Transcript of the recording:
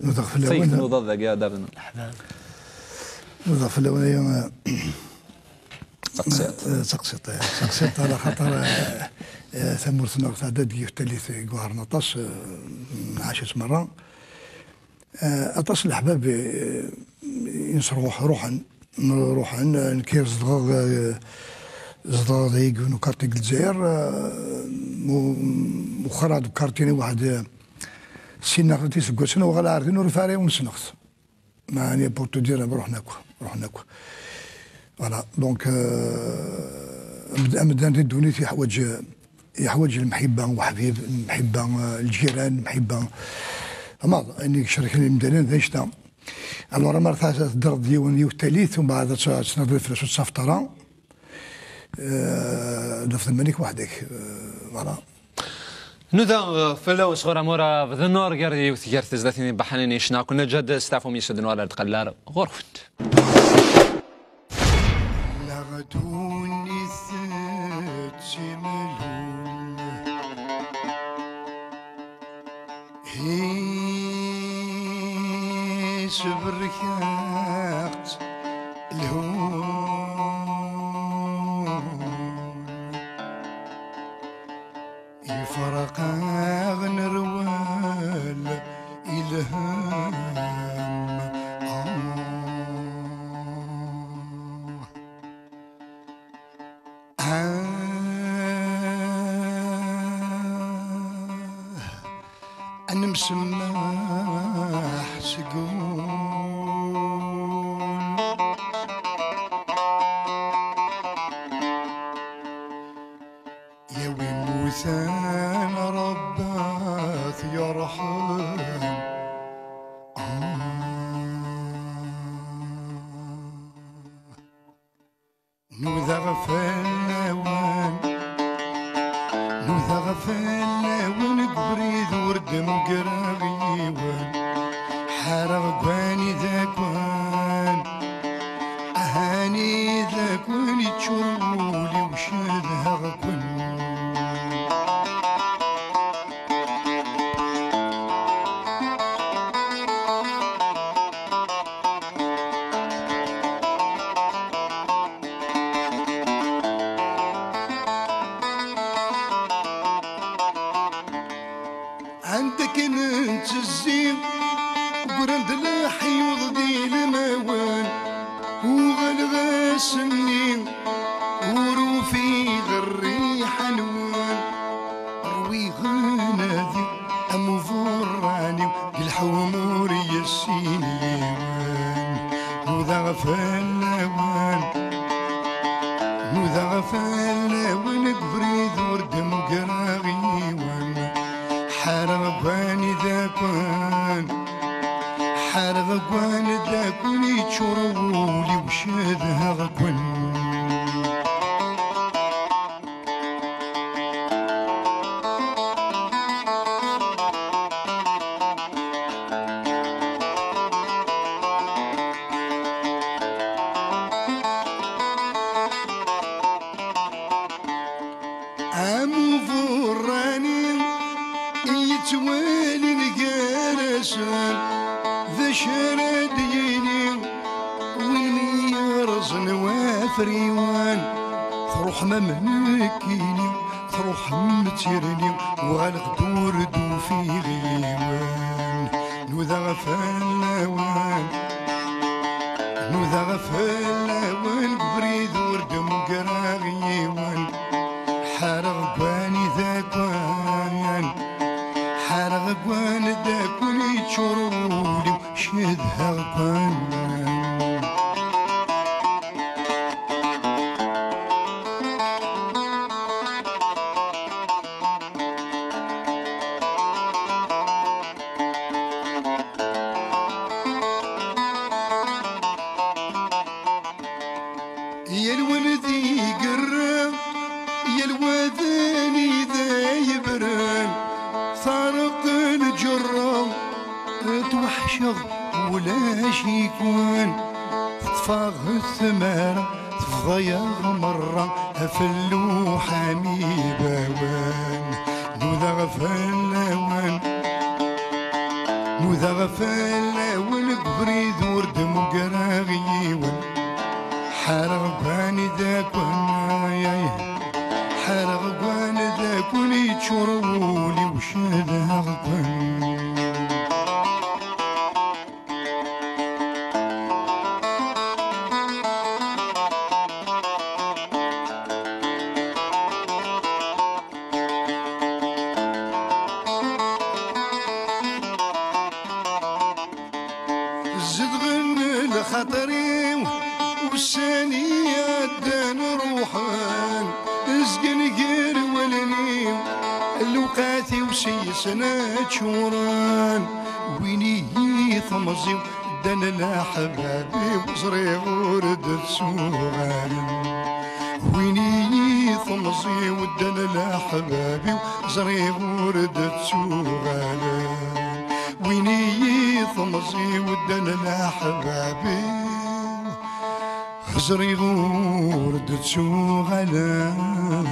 نوض في الاول سيف نوض ذاك يا دارنا نوض في الاول تقسيط على خاطر ثمورت نوقت عدد يفتلث قوار نطاس عاشت مرة أطاس الأحباب ينصروا روحا نكير زضغ ذيك ونكارتيك الجزائر وخرج كارتيني واحد سينا غلتي سكوتنا وغلا عارفين ورفاري ونسنخت معني بورتو دير نروح ناكو فوالا دونك مدان الدنيا يحوج المحبه وحبيب المحبه الجيران المحبه اما اني شركه المدنيين ذا شتا الوغ مرة درد ديون الثالث ومن بعد تنظر فلاش الصفطره دفت الملك وحدك فوالا نوذا فلو صغر مورا بذنور غير يوثير تزدثني بحنين يشنا كنا جد ستافهم يسدن ولا تقلار غرفت لغدوني ثتشي ملون هيش بركات الهون يفرق نروال إلهام أنا مسماح سقول يا ويموثان رباث يرحم نوذا غفلوان نوذا غفلوان قبريد ورد مقراغيوان حارغ باني ذاكوان أهاني ذاكوان يتشرولي وشادها غكوان عندك انت الزين قرند لاحي وضدي الموان وغلغا سنين وروفي غريح نوان روي غنادي امفراني بالحومور يسينيوان نوذا غفلوان نوذا غفلوان قبريد ورد مقراغيوان حرغباني ذاكوان حرغباني ذاكوان يتشرولي وشادها غكوان عمو فراني يتوالي القرشان ذا شرد يني والميرز نوافريوان تروح مملكيني تروح متيرني وغلق توردو في غيوان نوذا غفلوان نوذا غفلوان بريد ورد مقراغيوان حارغ باني ذاكوان حارغ قوان داكون يتشرولي وشدها غكوان يا الولدي قرب يا الوذاني ذا يبران فارق الجرام توحشغ ولا شيكوان تفاغ الثمارة تفضيغ مرة أفلو حمي باوان نوذا غفلوان وذا غفل والقبريد ورد مقراغي حارغ باني ذاك ونايا حارغ باني ذاك ولي تشورولي وشذا غبن خطري والسانية دان روحان ازقن غير ولني اللوقاتي وسيسنا شوران ويني ثمزي دان الحبابي وزري ورد السوغان ويني ثمزي ودان الحبابي وزري ورد السوغان ويني ثمزي ودنا لحبابي زري غورد تشوغلان